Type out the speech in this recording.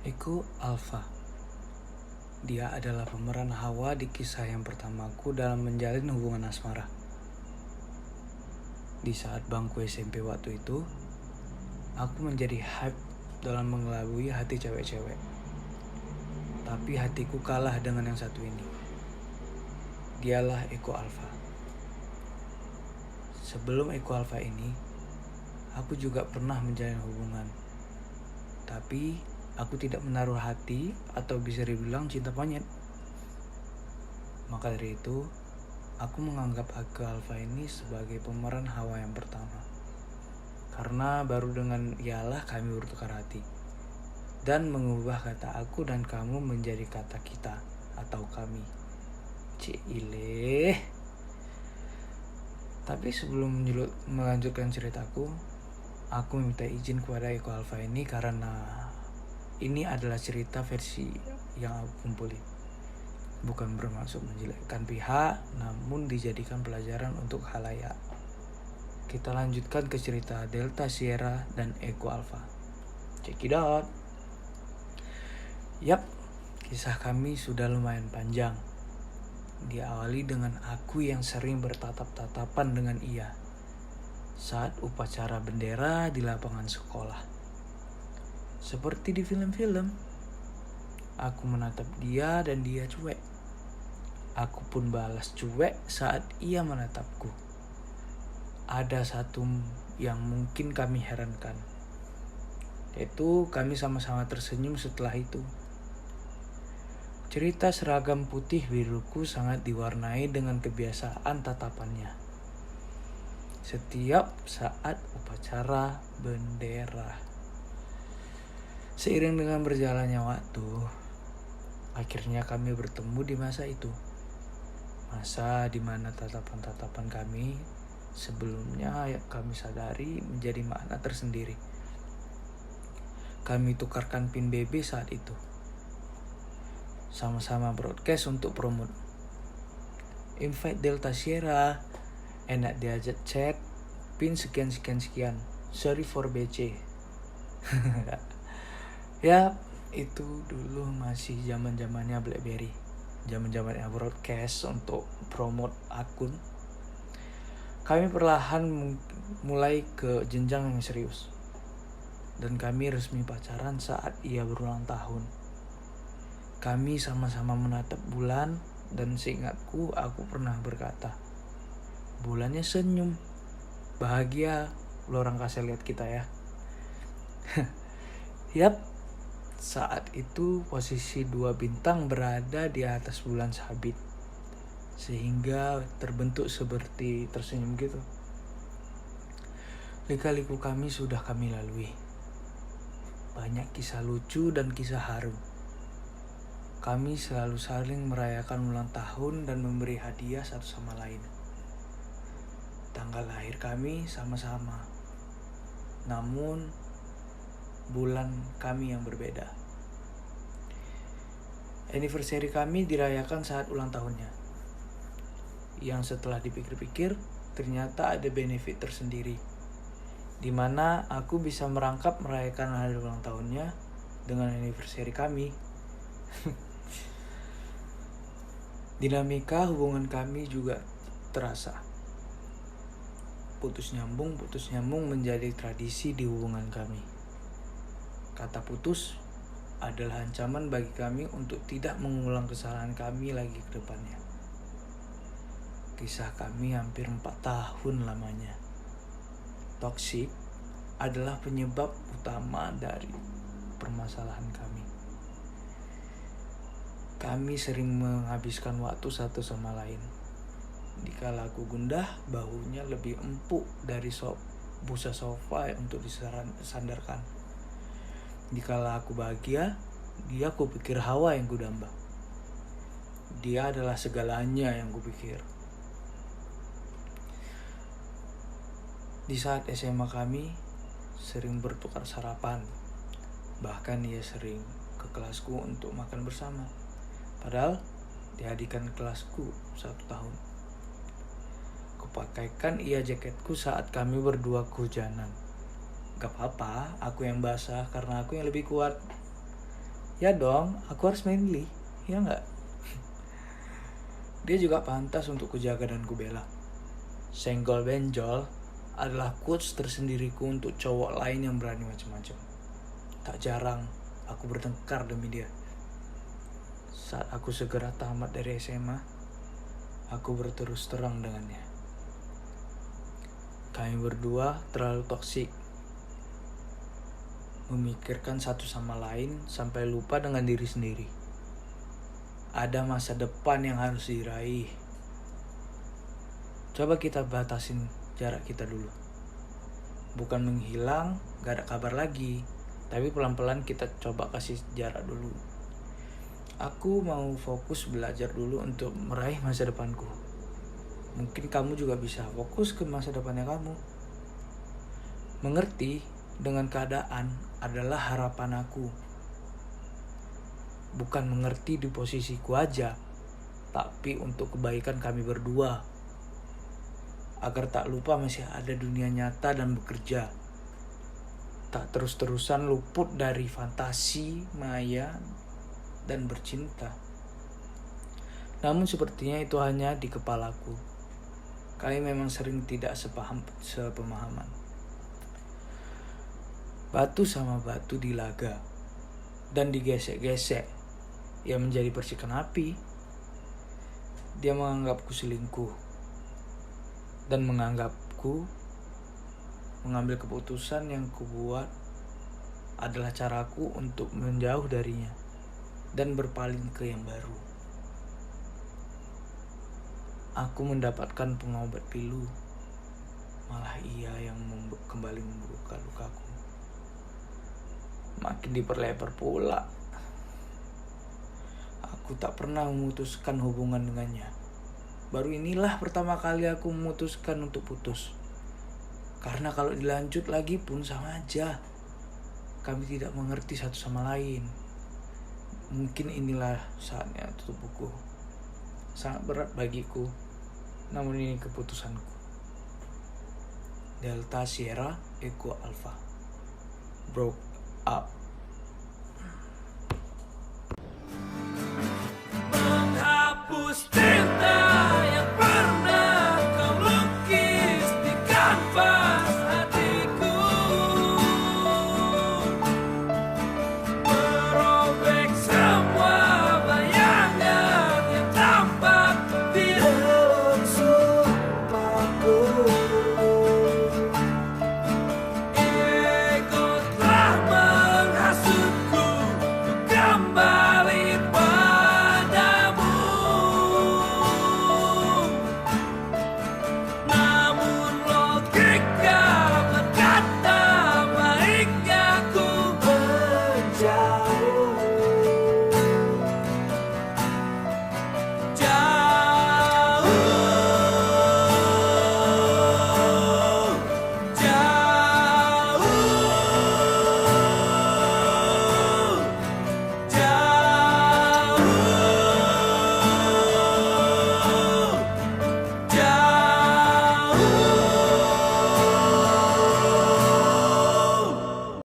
Iku Alfa. Dia adalah pemeran Hawa di kisah yang pertamaku dalam menjalin hubungan asmara. Di saat bangku SMP waktu itu, aku menjadi hype dalam mengelabui hati cewek-cewek. Tapi hatiku kalah dengan yang satu ini. Dialah Eko Alfa. Sebelum Eko Alfa ini, aku juga pernah menjalin hubungan. Tapi aku tidak menaruh hati atau bisa dibilang cinta monyet. Maka dari itu, aku menganggap Eko Alfa ini sebagai pemeran Hawa yang pertama. Karena baru dengan ialah kami bertukar hati. Dan mengubah kata aku dan kamu menjadi kata kita atau kami. Cile. Tapi sebelum melanjutkan ceritaku, aku minta izin kepada Eko Alfa ini karena ini adalah cerita versi yang aku kumpulin. Bukan bermaksud menjelekkan pihak, namun dijadikan pelajaran untuk khalayak. Kita lanjutkan ke cerita Delta Sierra dan Eko Alfa. Check it out. Yap, kisah kami sudah lumayan panjang. Diawali dengan aku yang sering bertatap-tatapan dengan ia saat upacara bendera di lapangan sekolah. Seperti di film-film, aku menatap dia dan dia cuek. Aku pun balas cuek saat ia menatapku. Ada satu yang mungkin kami herankan, yaitu kami sama-sama tersenyum setelah itu. Cerita seragam putih biruku sangat diwarnai dengan kebiasaan tatapannya. Setiap saat upacara bendera. Seiring dengan berjalannya waktu, akhirnya kami bertemu di masa itu. Masa di mana tatapan-tatapan kami sebelumnya kami sadari menjadi makna tersendiri. Kami tukarkan pin BB saat itu. Sama-sama broadcast untuk promote. Invite Delta Sierra, enak diajak chat, pin sekian. Sorry for BC. Ya, itu dulu masih zaman-zamannya BlackBerry. Zaman-zamannya broadcast untuk promote akun. Kami perlahan mulai ke jenjang yang serius. Dan kami resmi pacaran saat ia berulang tahun. Kami sama-sama menatap bulan dan seingatku aku pernah berkata, bulannya senyum, bahagia, lo orang kasih lihat kita ya. Yap, saat itu posisi 2 bintang berada di atas bulan sabit, sehingga terbentuk seperti tersenyum gitu. Lika-liku kami sudah kami lalui. Banyak kisah lucu dan kisah haru. Kami selalu saling merayakan ulang tahun dan memberi hadiah satu sama lain. Tanggal lahir kami sama-sama. Namun, bulan kami yang berbeda. Anniversary kami dirayakan saat ulang tahunnya. Yang setelah dipikir-pikir, ternyata ada benefit tersendiri. Di mana aku bisa merangkap merayakan hari ulang tahunnya dengan anniversary kami. Dinamika hubungan kami juga terasa. Putus nyambung menjadi tradisi di hubungan kami. Kata putus adalah ancaman bagi kami untuk tidak mengulang kesalahan kami lagi ke depannya. Kisah kami hampir 4 tahun lamanya. Toksik adalah penyebab utama dari permasalahan kami. Kami sering menghabiskan waktu satu sama lain. Dikala aku gundah, bahunya lebih empuk dari busa sofa untuk disandarkan. Dikala aku bahagia, dia kupikir Hawa yang kudamba. Dia adalah segalanya yang kupikir. Di saat SMA kami sering bertukar sarapan. Bahkan ia sering ke kelasku untuk makan bersama. Padahal dihadirkan kelasku 1 tahun. Kupakaikan ia jaketku saat kami berdua kehujanan. Gak apa-apa, aku yang basah karena aku yang lebih kuat. Ya dong, aku harus manly, ya nggak? Dia juga pantas untuk kujaga dan kubela. Senggol benjol adalah quotes tersendiriku untuk cowok lain yang berani macam-macam. Tak jarang aku bertengkar demi dia. Saat aku segera tamat dari SMA, aku berterus terang dengannya. Kami berdua terlalu toksik, memikirkan satu sama lain sampai lupa dengan diri sendiri. Ada masa depan yang harus diraih. Coba kita batasin jarak kita dulu. Bukan menghilang, gak ada kabar lagi, tapi pelan-pelan kita coba kasih jarak dulu. Aku mau fokus belajar dulu untuk meraih masa depanku. Mungkin kamu juga bisa fokus ke masa depannya kamu. Mengerti dengan keadaan adalah harapan aku. Bukan mengerti di posisiku aja, tapi untuk kebaikan kami berdua. Agar tak lupa masih ada dunia nyata dan bekerja. Tak terus-terusan luput dari fantasi, maya, dan bercinta. Namun sepertinya itu hanya di kepalaku. Kami memang sering tidak sepemahaman. Batu sama batu dilaga dan digesek-gesek, ia menjadi percikan api. Dia menganggapku selingkuh dan menganggapku mengambil keputusan yang kubuat adalah caraku untuk menjauh darinya dan berpaling ke yang baru. Aku mendapatkan pengobat pilu, malah ia yang kembali membuka lukaku. Makin diperlebar pula. Aku tak pernah memutuskan hubungan dengannya. Baru inilah pertama kali aku memutuskan untuk putus. Karena kalau dilanjut lagi pun sama aja. Kami tidak mengerti satu sama lain. Mungkin inilah saatnya tutup buku. Sangat berat bagiku, namun ini keputusanku. Delta Sierra Echo Alpha. Broke up. Menghapus